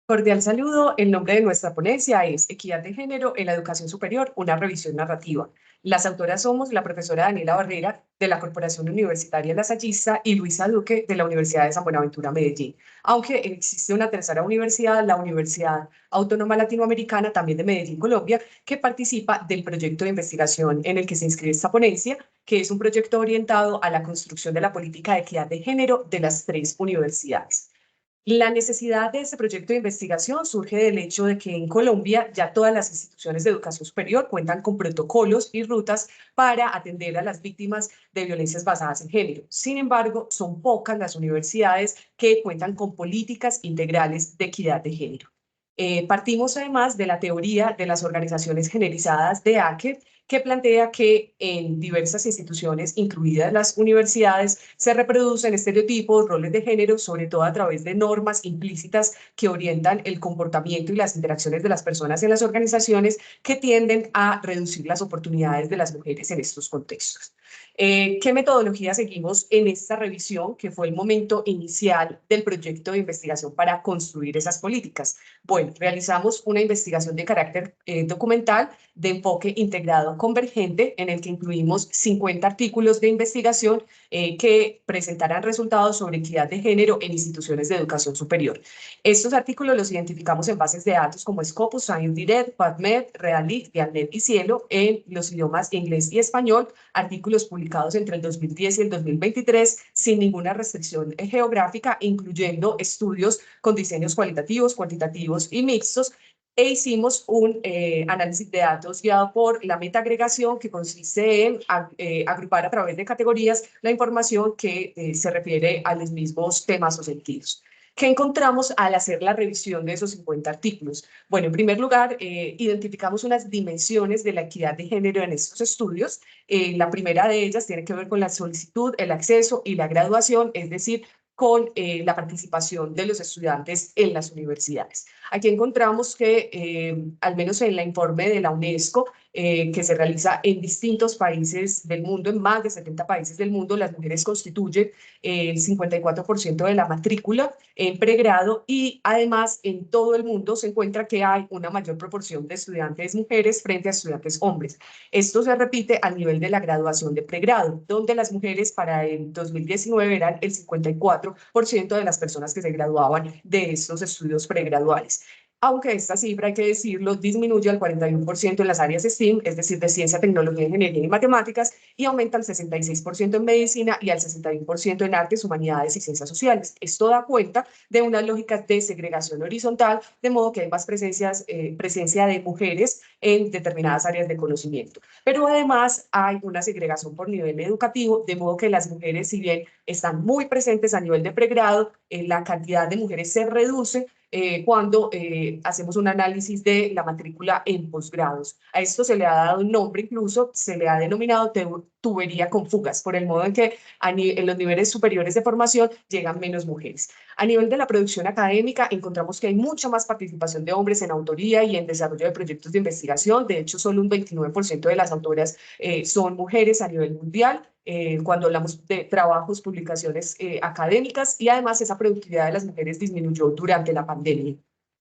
Cordial saludo. El nombre de nuestra ponencia es Equidad de Género en la Educación Superior, una revisión narrativa. Las autoras somos la profesora Daniela Barrera, de la Corporación Universitaria Lasallista, y Luisa Duque, de la Universidad de San Buenaventura, Medellín. Aunque existe una tercera universidad, la Universidad Autónoma Latinoamericana, también de Medellín, Colombia, que participa del proyecto de investigación en el que se inscribe esta ponencia, que es un proyecto orientado a la construcción de la política de equidad de género de las tres universidades. La necesidad de este proyecto de investigación surge del hecho de que en Colombia ya todas las instituciones de educación superior cuentan con protocolos y rutas para atender a las víctimas de violencias basadas en género. Sin embargo, son pocas las universidades que cuentan con políticas integrales de equidad de género. Partimos además de la teoría de las organizaciones generizadas de Acker, que plantea que en diversas instituciones, incluidas las universidades, se reproducen estereotipos, roles de género, sobre todo a través de normas implícitas que orientan el comportamiento y las interacciones de las personas en las organizaciones, que tienden a reducir las oportunidades de las mujeres en estos contextos. ¿Qué metodología seguimos en esta revisión, que fue el momento inicial del proyecto de investigación para construir esas políticas? Bueno, realizamos una investigación de carácter documental de enfoque integrado convergente, en el que incluimos 50 artículos de investigación que presentarán resultados sobre equidad de género en instituciones de educación superior. Estos artículos los identificamos en bases de datos como Scopus, ScienceDirect, PubMed, Realit, Galnet y Cielo, en los idiomas inglés y español, artículos publicados entre el 2010 y el 2023, sin ninguna restricción geográfica, incluyendo estudios con diseños cualitativos, cuantitativos y mixtos, e hicimos un análisis de datos guiado por la metaagregación, que consiste en agrupar a través de categorías la información que se refiere a los mismos temas o sentidos. ¿Qué encontramos al hacer la revisión de esos 50 artículos? Bueno, en primer lugar, identificamos unas dimensiones de la equidad de género en estos estudios. La primera de ellas tiene que ver con la solicitud, el acceso y la graduación, es decir, con la participación de los estudiantes en las universidades. Aquí encontramos que, al menos en el informe de la UNESCO, que se realiza en distintos países del mundo, en más de 70 países del mundo, las mujeres constituyen el 54% de la matrícula en pregrado, y además en todo el mundo se encuentra que hay una mayor proporción de estudiantes mujeres frente a estudiantes hombres. Esto se repite a nivel de la graduación de pregrado, donde las mujeres para el 2019 eran el 54% de las personas que se graduaban de estos estudios pregraduales. Aunque esta cifra, hay que decirlo, disminuye al 41% en las áreas STEAM, es decir, de ciencia, tecnología, ingeniería y matemáticas, y aumenta al 66% en medicina y al 61% en artes, humanidades y ciencias sociales. Esto da cuenta de unas lógicas de segregación horizontal, de modo que hay más presencia de mujeres en determinadas áreas de conocimiento. Pero además hay una segregación por nivel educativo, de modo que las mujeres, si bien están muy presentes a nivel de pregrado, la cantidad de mujeres se reduce cuando hacemos un análisis de la matrícula en posgrados. A esto se le ha dado un nombre, incluso se le ha denominado tubería con fugas, por el modo en que en los niveles superiores de formación llegan menos mujeres. A nivel de la producción académica, encontramos que hay mucha más participación de hombres en autoría y en desarrollo de proyectos de investigación. De hecho, solo un 29% de las autoras son mujeres a nivel mundial. Cuando hablamos de trabajos, publicaciones académicas, y además esa productividad de las mujeres disminuyó durante la pandemia.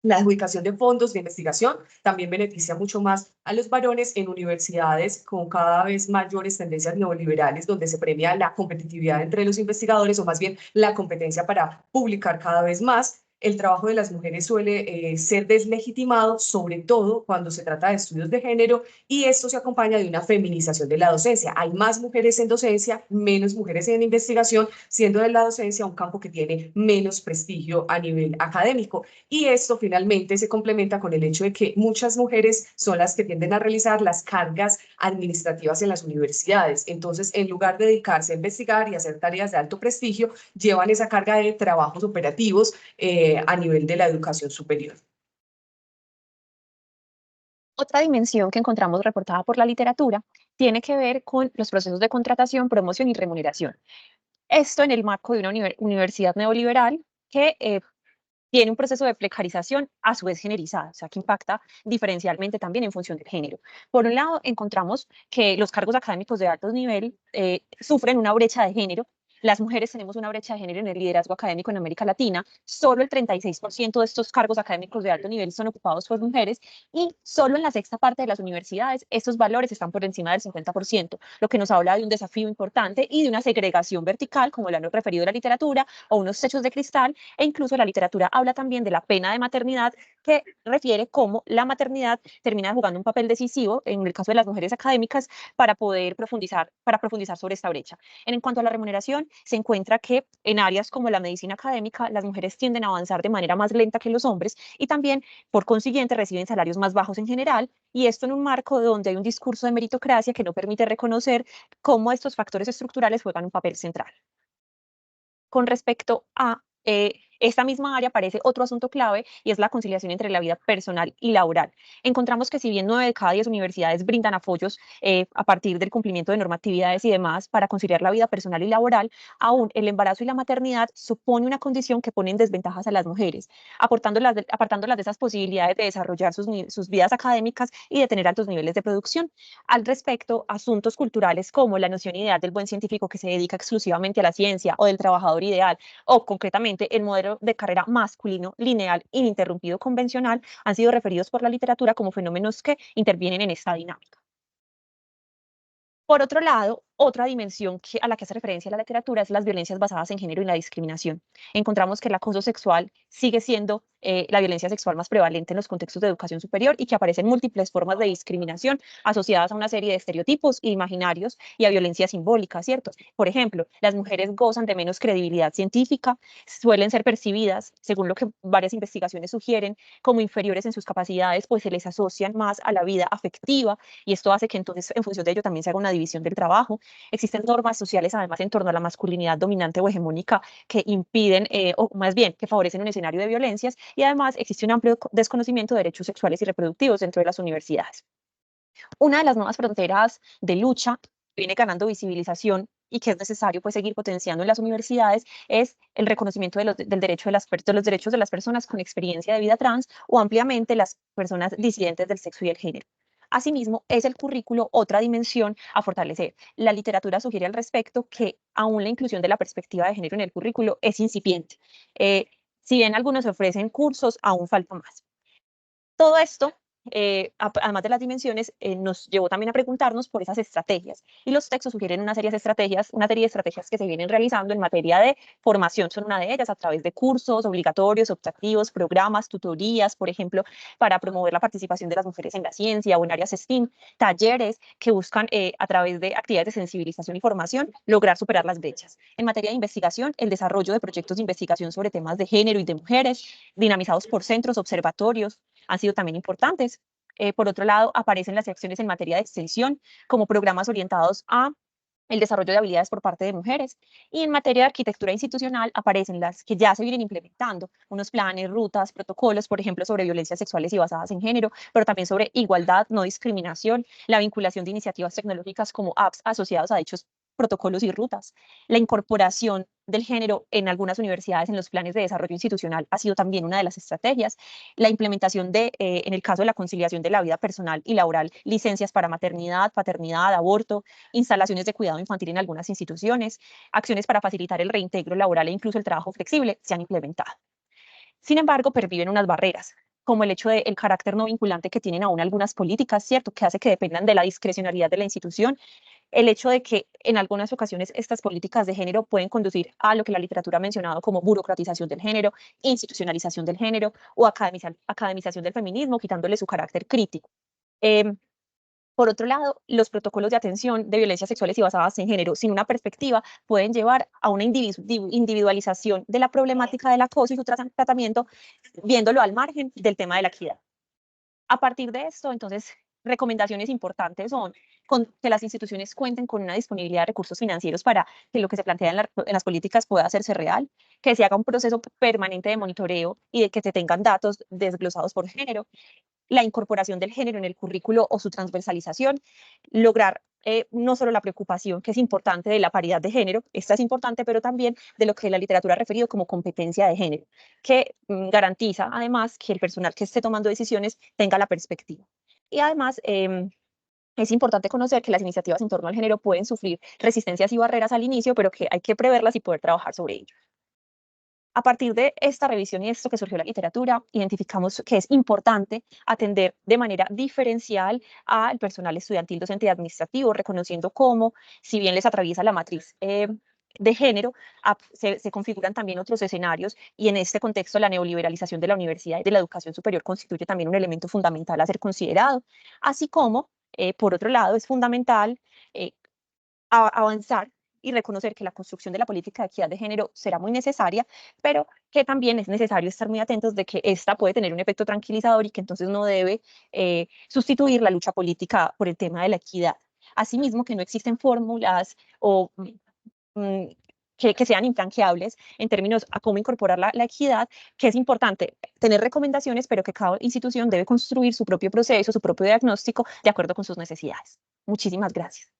La adjudicación de fondos de investigación también beneficia mucho más a los varones en universidades con cada vez mayores tendencias neoliberales, donde se premia la competitividad entre los investigadores, o más bien la competencia para publicar cada vez más. El trabajo de las mujeres suele ser deslegitimado, sobre todo cuando se trata de estudios de género, y esto se acompaña de una feminización de la docencia. Hay más mujeres en docencia, menos mujeres en investigación, siendo de la docencia un campo que tiene menos prestigio a nivel académico. Y esto finalmente se complementa con el hecho de que muchas mujeres son las que tienden a realizar las cargas administrativas en las universidades. Entonces, en lugar de dedicarse a investigar y hacer tareas de alto prestigio, llevan esa carga de trabajos operativos a nivel de la educación superior. Otra dimensión que encontramos reportada por la literatura tiene que ver con los procesos de contratación, promoción y remuneración. Esto en el marco de una universidad neoliberal que tiene un proceso de precarización a su vez generalizada, o sea, que impacta diferencialmente también en función del género. Por un lado, encontramos que los cargos académicos de alto nivel sufren una brecha de género las mujeres tenemos una brecha de género en el liderazgo académico en América Latina. Solo el 36% de estos cargos académicos de alto nivel son ocupados por mujeres y solo en la sexta parte de las universidades estos valores están por encima del 50%, lo que nos habla de un desafío importante y de una segregación vertical, como lo han referido la literatura, o unos techos de cristal, e incluso la literatura habla también de la pena de maternidad, que refiere cómo la maternidad termina jugando un papel decisivo en el caso de las mujeres académicas para profundizar sobre esta brecha. En cuanto a la remuneración, se encuentra que en áreas como la medicina académica, las mujeres tienden a avanzar de manera más lenta que los hombres y también, por consiguiente, reciben salarios más bajos en general, y esto en un marco donde hay un discurso de meritocracia que no permite reconocer cómo estos factores estructurales juegan un papel central. Con respecto a esta misma área aparece otro asunto clave y es la conciliación entre la vida personal y laboral. Encontramos que si bien 9 de cada 10 universidades brindan apoyos a partir del cumplimiento de normatividades y demás para conciliar la vida personal y laboral, aún el embarazo y la maternidad supone una condición que pone en desventajas a las mujeres, apartándolas de esas posibilidades de desarrollar sus vidas académicas y de tener altos niveles de producción. Al respecto, asuntos culturales como la noción ideal del buen científico que se dedica exclusivamente a la ciencia o del trabajador ideal, o concretamente el modelo de carrera masculino, lineal, ininterrumpido, convencional, han sido referidos por la literatura como fenómenos que intervienen en esta dinámica. Por otro lado, otra dimensión a la que hace referencia la literatura es las violencias basadas en género y la discriminación. Encontramos que el acoso sexual sigue siendo la violencia sexual más prevalente en los contextos de educación superior y que aparecen múltiples formas de discriminación asociadas a una serie de estereotipos e imaginarios y a violencia simbólica, ¿cierto? Por ejemplo, las mujeres gozan de menos credibilidad científica, suelen ser percibidas, según lo que varias investigaciones sugieren, como inferiores en sus capacidades, pues se les asocian más a la vida afectiva, y esto hace que entonces en función de ello también se haga una división del trabajo. Existen normas sociales además en torno a la masculinidad dominante o hegemónica que impiden, o más bien que favorecen un escenario de violencias, y además existe un amplio desconocimiento de derechos sexuales y reproductivos dentro de las universidades. Una de las nuevas fronteras de lucha que viene ganando visibilización y que es necesario pues seguir potenciando en las universidades es el reconocimiento del derecho de los derechos de las personas con experiencia de vida trans o ampliamente las personas disidentes del sexo y el género. Asimismo, es el currículo otra dimensión a fortalecer. La literatura sugiere al respecto que aún la inclusión de la perspectiva de género en el currículo es incipiente. Si bien algunos ofrecen cursos, aún falta más. Todo esto, además de las dimensiones, nos llevó también a preguntarnos por esas estrategias. Y los textos sugieren una serie de estrategias que se vienen realizando en materia de formación. Son una de ellas a través de cursos obligatorios, optativos, programas, tutorías, por ejemplo, para promover la participación de las mujeres en la ciencia o en áreas STEAM, talleres que buscan, a través de actividades de sensibilización y formación, lograr superar las brechas. En materia de investigación, el desarrollo de proyectos de investigación sobre temas de género y de mujeres, dinamizados por centros, observatorios, han sido también importantes. Por otro lado, aparecen las acciones en materia de extensión, como programas orientados a el desarrollo de habilidades por parte de mujeres. Y en materia de arquitectura institucional aparecen las que ya se vienen implementando, unos planes, rutas, protocolos, por ejemplo, sobre violencias sexuales y basadas en género, pero también sobre igualdad, no discriminación, la vinculación de iniciativas tecnológicas como apps asociados a dichos protocolos y rutas. La incorporación del género en algunas universidades en los planes de desarrollo institucional ha sido también una de las estrategias. La implementación en el caso de la conciliación de la vida personal y laboral, licencias para maternidad, paternidad, aborto, instalaciones de cuidado infantil en algunas instituciones, acciones para facilitar el reintegro laboral e incluso el trabajo flexible se han implementado. Sin embargo, perviven unas barreras, como el hecho del carácter no vinculante que tienen aún algunas políticas, ¿cierto?, que hace que dependan de la discrecionalidad de la institución, el hecho de que en algunas ocasiones estas políticas de género pueden conducir a lo que la literatura ha mencionado como burocratización del género, institucionalización del género o academización del feminismo, quitándole su carácter crítico. Eh, por otro lado, los protocolos de atención de violencias sexuales y basadas en género sin una perspectiva pueden llevar a una individualización de la problemática del acoso y su tratamiento, viéndolo al margen del tema de la equidad. A partir de esto, entonces, recomendaciones importantes son que las instituciones cuenten con una disponibilidad de recursos financieros para que lo que se plantea en las políticas pueda hacerse real, que se haga un proceso permanente de monitoreo y de que se tengan datos desglosados por género, la incorporación del género en el currículo o su transversalización, lograr no solo la preocupación, que es importante, de la paridad de género, esta es importante, pero también de lo que la literatura ha referido como competencia de género, que garantiza además que el personal que esté tomando decisiones tenga la perspectiva. Y además, Es importante conocer que las iniciativas en torno al género pueden sufrir resistencias y barreras al inicio, pero que hay que preverlas y poder trabajar sobre ello. A partir de esta revisión y esto que surgió la literatura, identificamos que es importante atender de manera diferencial al personal estudiantil, docente y administrativo, reconociendo cómo, si bien les atraviesa la matriz de género, se configuran también otros escenarios y en este contexto la neoliberalización de la universidad y de la educación superior constituye también un elemento fundamental a ser considerado, así como, por otro lado, es fundamental eh, avanzar y reconocer que la construcción de la política de equidad de género será muy necesaria, pero que también es necesario estar muy atentos de que esta puede tener un efecto tranquilizador y que entonces no debe sustituir la lucha política por el tema de la equidad. Asimismo, que no existen fórmulas o mm, que sean infranqueables en términos a cómo incorporar la equidad, que es importante tener recomendaciones, pero que cada institución debe construir su propio proceso, su propio diagnóstico de acuerdo con sus necesidades. Muchísimas gracias.